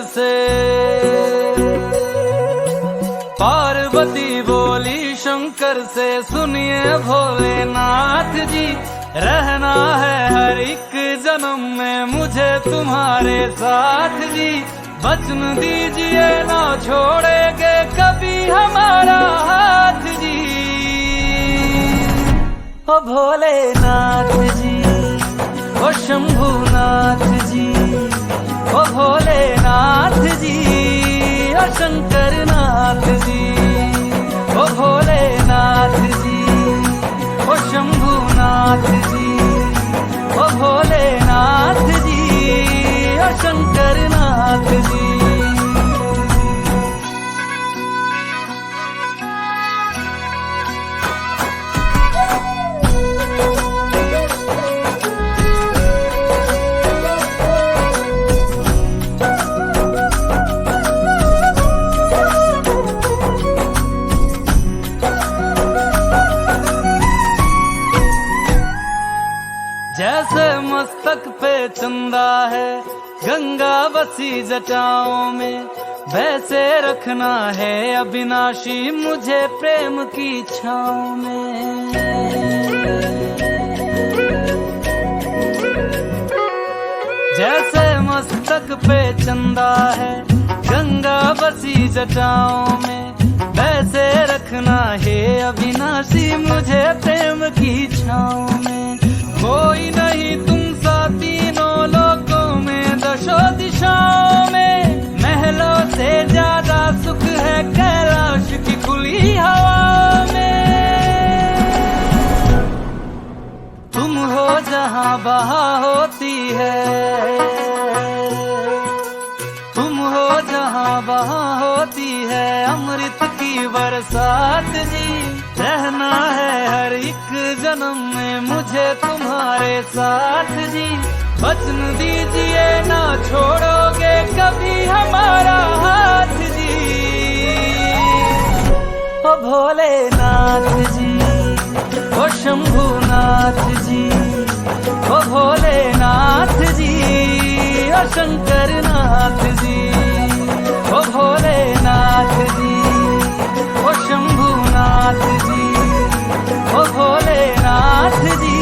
से। पार्वती बोली शंकर से, सुनिए भोलेनाथ जी, रहना है हर एक जन्म में मुझे तुम्हारे साथ जी। वचन दीजिए ना छोड़ेंगे कभी हमारा हाथ जी। ओ भोलेनाथ जी, ओ शंभुनाथ जी, ओ भोलेनाथ जी, ओ शंकरनाथ जी। ओ भोलेनाथ जी, ओ शंभुनाथ जी, ओ भोलेनाथ जी, ओ शंकरनाथ जी। जैसे मस्तक पे चंदा है गंगा बसी जटाओं में, वैसे रखना है अविनाशी मुझे प्रेम की छाँव में। जैसे मस्तक पे चंदा है गंगा बसी जटाओं में, वैसे रखना है अविनाशी मुझे प्रेम की छाँव में। कोई नहीं तुम सा तीनों लोकों में, दशों दिशाओं में, महलों से ज्यादा सुख है कैलाश की खुली हवा में। तुम हो जहां बहा होती है, तुम हो जहां बहा होती है अमृत की बरसात जी। रहना है हर एक जन्म में मुझे तुम्हारे साथ जी। वचन दीजिए ना छोड़ोगे कभी हमारा हाथ जी। ओ भोलेनाथ जी, ओ शंभुनाथ जी, ओ भोलेनाथ जी, ओ शंकरनाथ जी। ओ भोलेनाथ जी, ओ शंभुनाथ जी, ओ भोलेनाथ जी,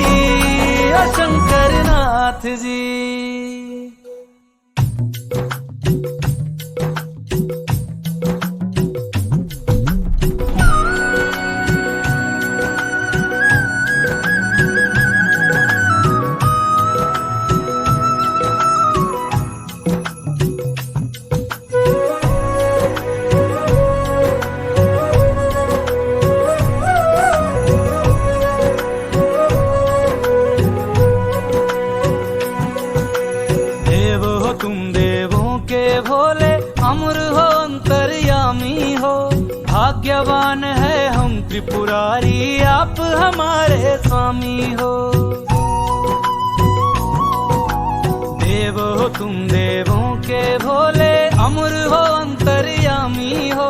ओ शंकरनाथ जी। अमर हो अंतर्यामी हो, भाग्यवान है हम त्रिपुरारी आप हमारे स्वामी हो। देव हो तुम देवों के भोले, अमर हो अंतर्यामी हो,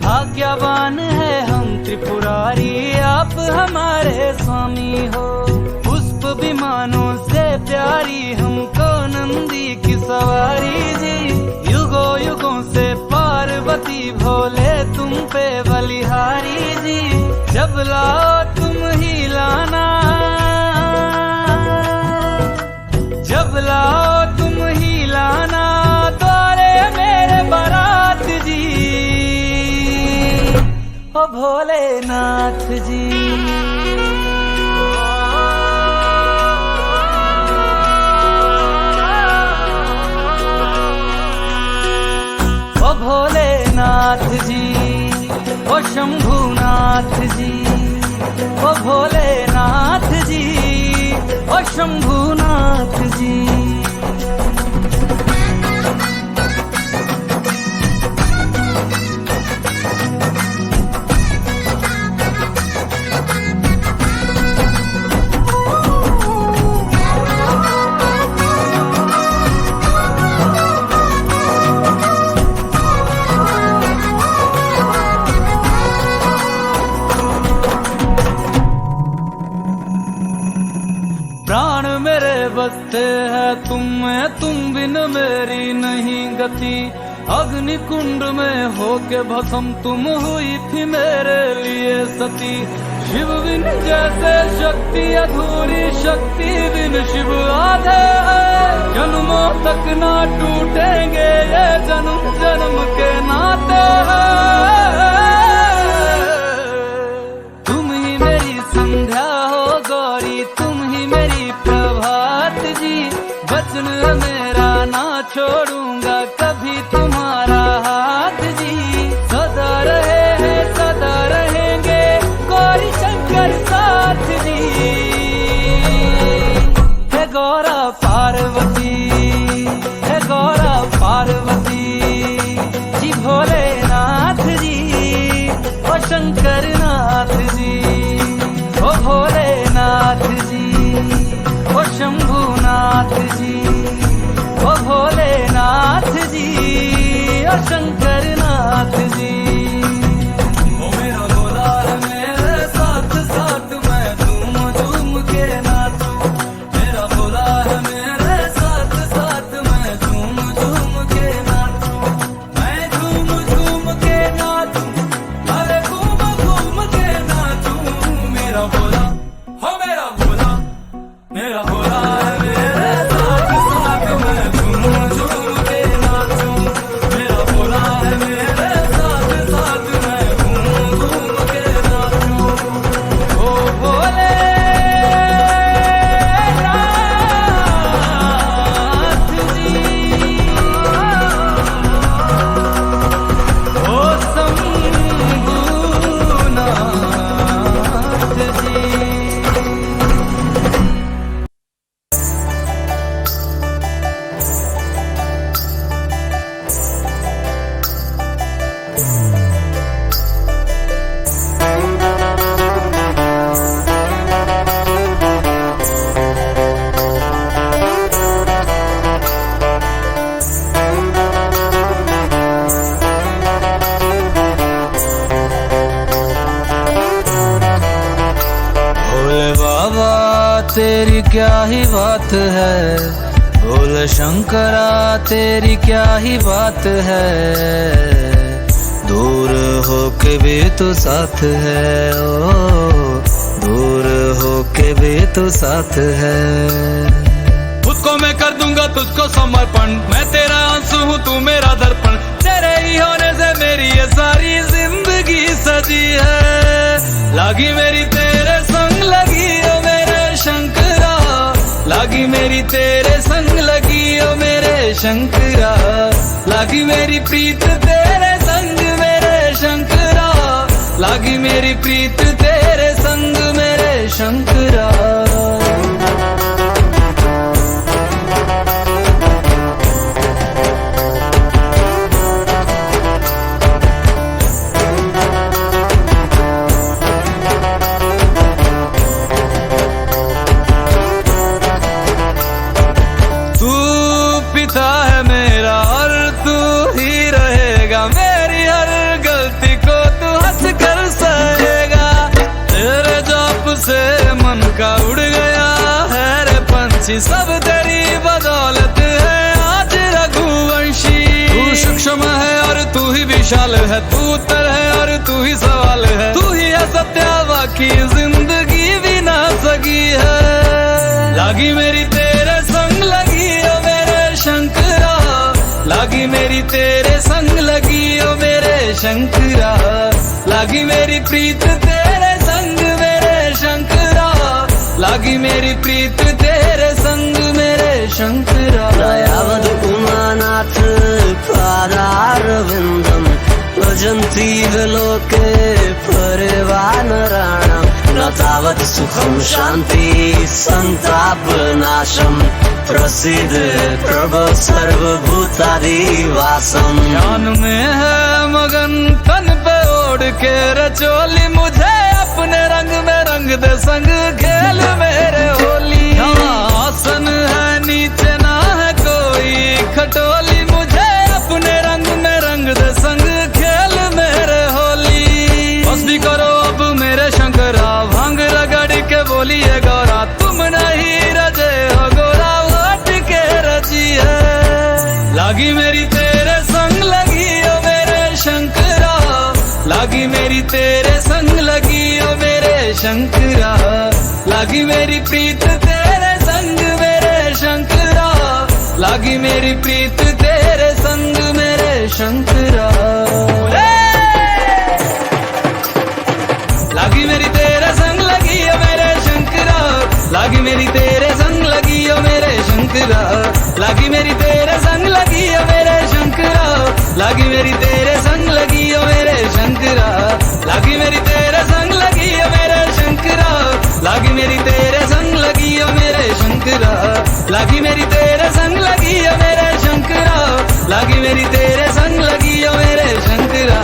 भाग्यवान है हम त्रिपुरारी आप हमारे स्वामी हो। पुष्प विमानों से प्यारी हमको नंदी की सवारी जी। युगों युगों से पार्वती भोले तुम पे बलिहारी जी। जब लाओ तुम ही लाना, जब लाओ तुम ही लाना द्वारे मेरे बारात जी। ओ भोलेनाथ जी, ओ भोलेनाथ जी, ओ शंभुनाथ जी, ओ भोलेनाथ जी, ओ शंभुनाथ जी। प्राण मेरे बसते हैं तुम में, तुम बिन मेरी नहीं गति। अग्नि कुंड में होके भस्म तुम हुई थी मेरे लिए सती। शिव बिन जैसे शक्ति अधूरी, शक्ति बिन शिव आधे हैं। जन्मों तक ना टूटेंगे ये जन्म जन्म के नाते हैं। तुम ही मेरी संध्या हो गौरी, तुम ही मेरी प्रभात जी। वचन मेरा ना छोड़ूंगा कभी तुम्हारा हाथ जी। सदा रहे हैं सदा रहेंगे गौरी शंकर साथ जी। हे गौरा पार्वती, हे गौरा पार्वती जी। भोलेनाथ जी ओ शंकर नाथ जी, ओ भोलेनाथ जी ओ शंभुनाथ जी, ओ भोलेनाथ जी ओ शंकर नाथ जी। ओ मेरा भोला है मेरे साथ साथ मैं झूम झूम के नाचूं। मेरा भोला है मेरे साथ साथ मैं झूम झूम के नाचूं। मैं झूम झूम के नाचूं, अरे घूम घूम के नाचूं। मेरा भोला हो मेरा भोला, मेरा भोला है मेरे साथ साथ मैं झूम झूम के नाचूं। मेरा भोला है मेरे साथ साथ मैं घूम घूम के नाचूं। ओ भोले नाथ जी, ओ शंभुनाथ जी। भोले बाबा तेरी क्या ही बात है, भोले शंकरा तेरी क्या ही बात है। दूर होके भी तू साथ है, ओ दूर होके भी तू साथ है। उसको मैं कर दूंगा तुझको समर्पण, मैं तेरा आंसू हूँ तू मेरा दर्पण। तेरे ही होने से मेरी ये सारी जिंदगी सजी है। लागी मेरी तेरे संग लगी ओ मेरे शंकरा, लागी मेरी तेरे संग लगी ओ मेरे शंकरा। लागी मेरी प्रीत तेरे संग मेरे शंकरा, लागी मेरी प्रीत तेरे संग मेरे शंकरा। तू पिता है मेरा और तू ही रहेगा, मेरी हर गलती को तू हंस कर सहेगा। तेरे जाप से मन का उड़ गया है रे पंछी, सब तेरी बदौलत है आज रघुवंशी। तू सूक्ष्म है और तू ही विशाल है, तू उत्तर है और तू ही सवाल है। तू ही है सत्या की जिंदगी भी ना सकी है। लागी मेरी तेरे संग लगी ओ मेरे शंकरा, लागी मेरी तेरे संग लगी ओ मेरे शंकरा। लागी मेरी प्रीत तेरे संग मेरे शंकरा, लागी मेरी प्रीत तेरे संग मेरे शंकरा। दयावद उमानाथ पादारविन्दम् भजन्ति विलोके परिवानराणाम्। न तावत् सुखं शान्ति संतापनाशम्, प्रसीद प्रभो सर्वभूतादिवासम्। ध्यान में है मगन तन पे ओढ़ के रचोली, मुझे अपने रंग में रंग दे संग खेल मेरे होली। आसन है नीचे ना है कोई खटोली, मुझे अपने रंग में रंग दे संग खेल मेरे होली। बस भी करो अब मेरे शंकरा, भांग रगड़ के बोलिए गौरा। तुम नहीं रजे हो गोरा, वोट के रजी है। लागी मेरी तेरे संग लागी मेरी तेरे संग लगी ओ मेरे शंकरा, लागी मेरी प्रीत तेरे संग मेरे शंकरा, लागी मेरी प्रीत तेरे संग मेरे शंकरा। लागी मेरी तेरे संग लगी ओ मेरे शंकरा, लागी मेरी तेरे संग लगी ओ मेरे शंकरा, लागी मेरी तेरे संग लगी ओ मेरे शंकरा, लागी मेरी तेरे संग लगी ओ मेरे शंकरा, लागी मेरी तेरे संग लगी ओ मेरे शंकरा, लागी मेरी तेरे संग लगी ओ मेरे शंकरा, लागी मेरी तेरे संग लगी ओ मेरे शंकरा, लागी मेरी तेरे संग लगी ओ मेरे शंकरा।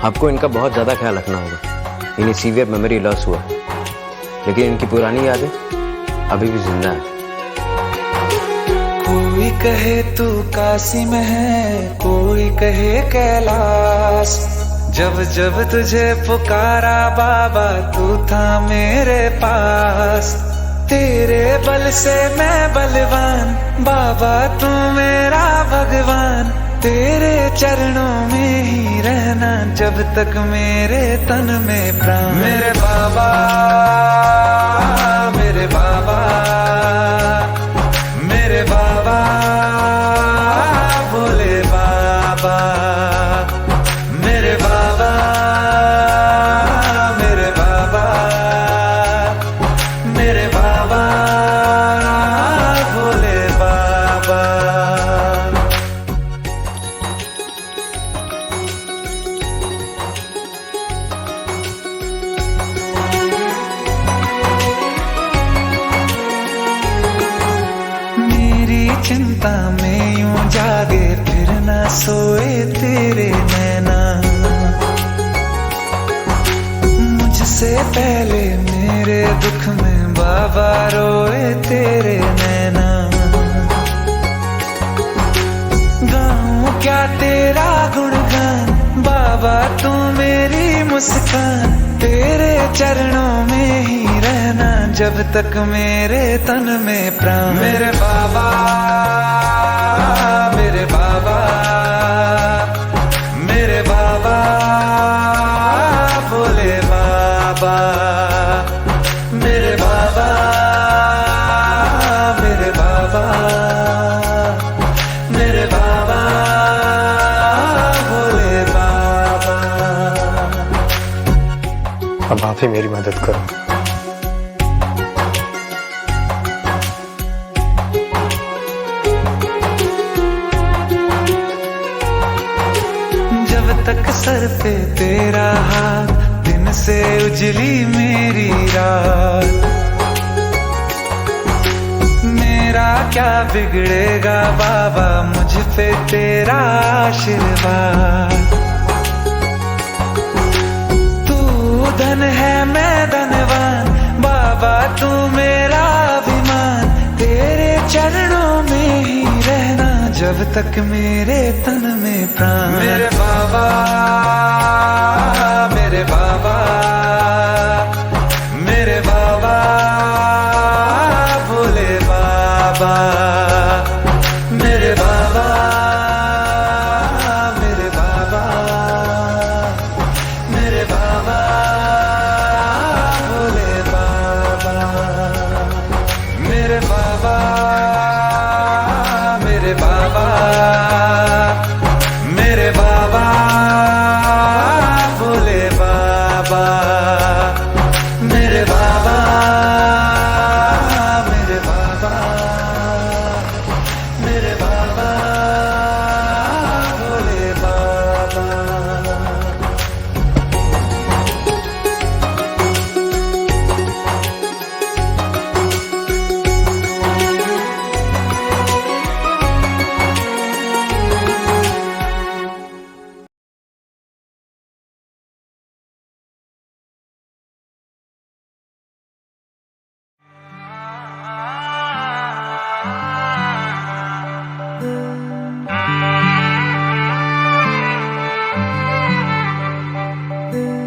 आपको इनका बहुत ज़्यादा ख्याल रखना होगा। इन्हें सीवियर मेमोरी लॉस हुआ, लेकिन इनकी पुरानी यादें अभी भी जिंदा है। कोई कहे तू काशी में है, कोई कहे कैलाश, जब जब तुझे पुकारा बाबा तू था मेरे पास। तेरे बल से मैं बलवान बाबा तू मेरा भगवान, तेरे चरणों में ही रहना जब तक मेरे तन में प्राण। मेरे बाबा मेरे बाबा मेरे बाबा भोले बाबा, मेरे बाबा मेरे बाबा मेरे बाबा भोले बाबा। चिंता में यूं जागे फिर ना सोए तेरे नैना, मुझसे पहले मेरे दुख में बाबा रोए तेरे नैना। गाऊं क्या तेरा गुणगान बाबा तू मेरी मुस्कान, तेरे चरणों में ही रहना जब तक मेरे तन में प्राण। मेरे बाबा मेरे बाबा मेरे बाबा भोले बाबा, मेरे बाबा मेरे बाबा मेरे बाबा भोले बाबा। अब आप ही मेरी मदद करो। जब तक सर पे तेरा हाथ दिन से उजली मेरी रात, मेरा क्या बिगड़ेगा बाबा मुझ पे तेरा आशीर्वाद। तू धन है मैं धनवान बाबा तू मेरा अभिमान, तेरे चरणों में ही रहना जब तक मेरे तन में प्राण। मेरे बाबा मेरे बाबा मेरे बाबा भोले बाबा, मेरे बाबा मेरे बाबा मेरे बाबा भोले बाबा, मेरे बाबा मेरे बाबा मेरे बाबा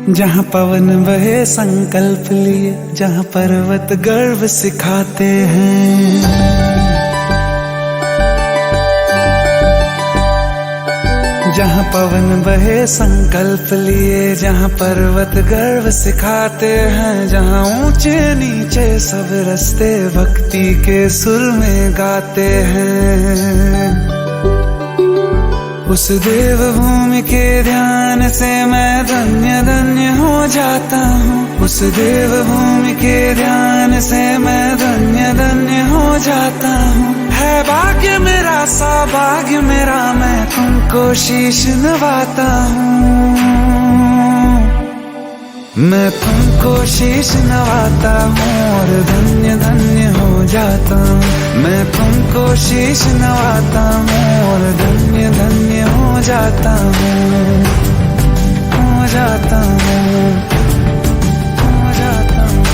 जहाँ पवन बहे संकल्प लिए, जहाँ पर्वत गर्व सिखाते हैं, जहाँ पवन बहे संकल्प लिए, जहाँ पर्वत गर्व सिखाते हैं, जहाँ ऊंचे नीचे सब रास्ते भक्ति के सुर में गाते हैं। उस देव भूमि के ध्यान से मैं धन्य धन्य हो जाता हूँ। उस देव भूमि के ध्यान से मैं धन्य धन्य हो जाता हूँ। है भाग्य मेरा सौभाग्य मेरा, मैं तुमको शीश नवाता हूँ। मैं तुमको शीश नवाता हूँ और धन्य धन्य हो जाता हूँ। मैं तुमको शीश नवाता हूँ और धन्य धन्य हो जाता हूँ, हो जाता हूँ, हो जाता हूँ।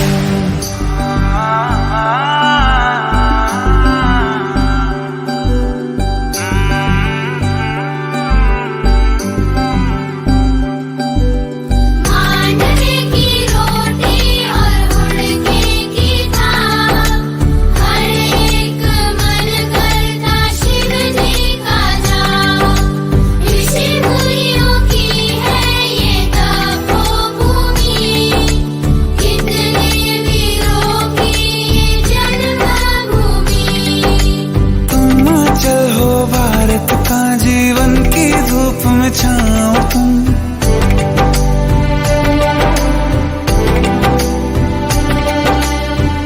जीवन की धूप में छाओ तुम,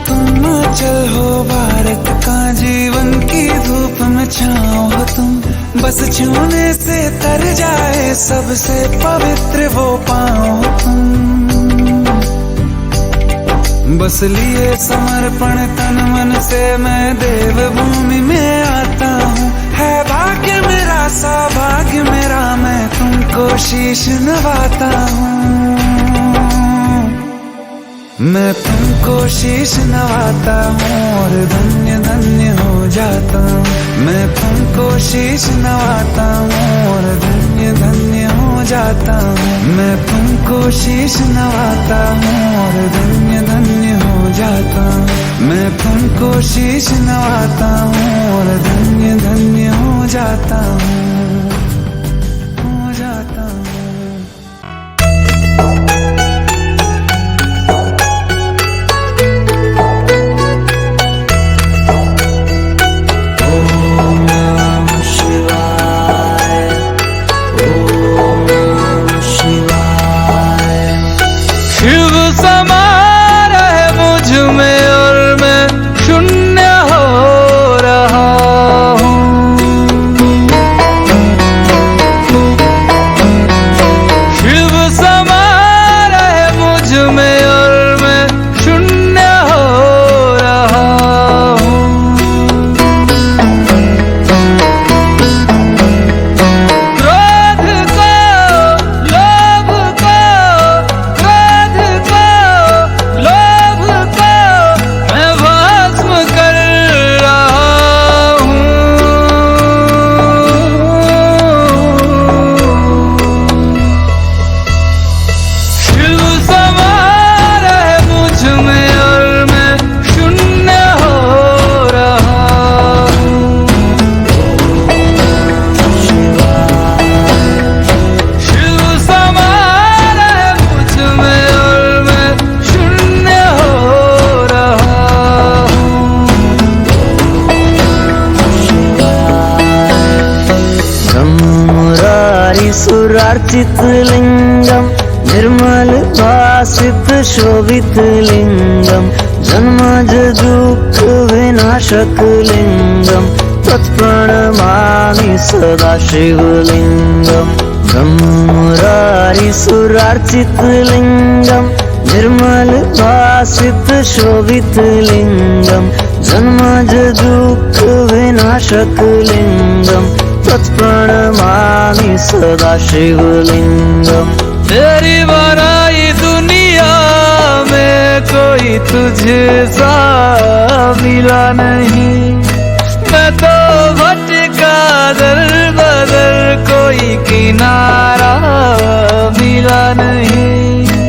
हिमाचल हो भारत का जीवन की धूप में छाओ तुम। बस छूने से तर जाए सबसे पवित्र वो पाओ तुम। बस लिए समर्पण तन मन से मैं देव भूमि में आता हूँ। है भाग्य मेरा सौभाग्य मेरा, मैं तुमको शीश नवाता हूँ। मैं तुमको शीश नवाता हूँ और धन्य धन्य हो जाता हूँ। मैं तुमको शीश नवाता हूँ और धन्य धन्य हो जाता हूँ। मैं तुमको शीश नवाता हूँ और धन्य धन्य हो जाता हूँ। मैं तुमको शीश नवाता हूँ और धन्य धन्य हो जाता हूँ, हो जाता हूँ। सुरार्चित लिंगम निर्मल भासित शोभित लिंगम जन्मज दुःख विनाशक लिंगम तत्प्रणमामि सदा शिवलिंगम। ब्रह्ममुरारी सुरार्चित लिंगम निर्मल भासित शोभित लिंगम जन्मज दुःख विनाशक लिंगम तत्प्रणमामि सदा शिवलिंगम। तेरी बनाई दुनिया में कोई तुझे सा मिला नहीं। मैं तो भटका दर बदर कोई किनारा मिला नहीं।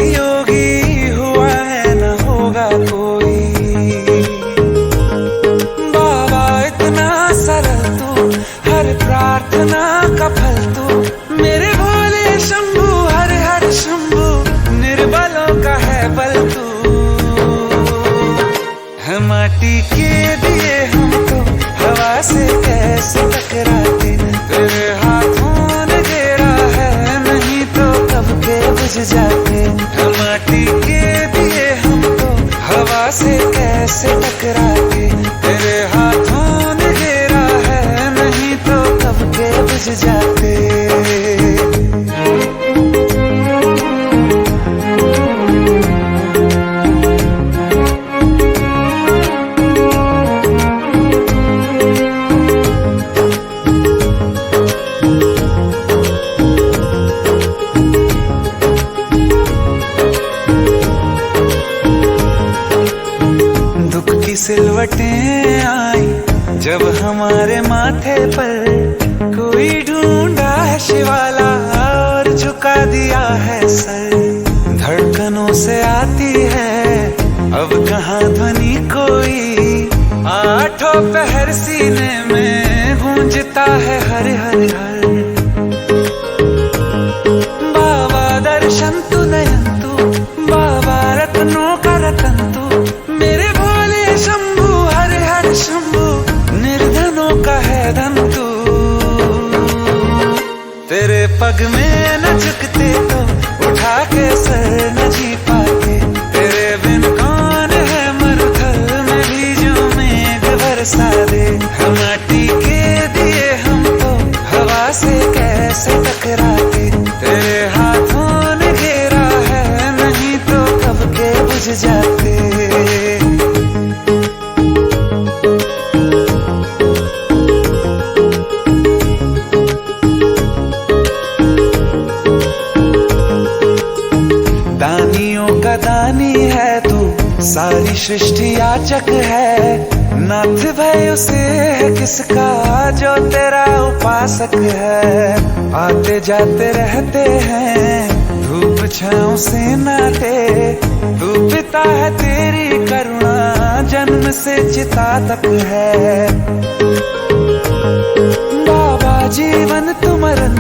योगी हुआ है न होगा कोई। बाबा इतना सरल तू, हर प्रार्थना का फल तू, मेरे भोले शंभू हर हर शंभू, निर्बलों का है बल तू। हम माटी के दिए हमको हवा से कैसे टकराते, तेरे हाथों ने घेरा है, नहीं तो कब के बुझ जाते। हम माटी के दिए हमको हवा से कैसे टकराते, तेरे हाथों ने घेरा है, नहीं तो कब के बुझ जाते। सिलवटें आई जब हमारे माथे पर, कोई ढूंढा है शिवाला और झुका दिया है सर। धड़कनों से आती है अब कहाँ ध्वनि कोई, आठों पहर सीने में गूंजता है हर हर हर। बाबा दर्शन तू नयन तू, बाबा रत्नों का रतन तू, मेरे शंभू हर हर शंभू, निर्धनों का है धन तू। तेरे पग में न झुकते तो उठा के सर न जी पाते, तेरे बिन कौन है मरुथल में भी जो मेघ बरसा दे। हम माटी के दिए हमको हवा से कैसे टकराते, तेरे हाथों ने घेरा है, नहीं तो कब के बुझ जाते। दानियों का दानी है तू, सारी सृष्टि याचक है, नाथ भय उसे है किसका जो तेरा उपासक है। आते जाते रहते हैं धूप छाँव से नाते, तू पिता है तेरी करुणा जन्म से चिता तक है। बाबा जीवन तू मरण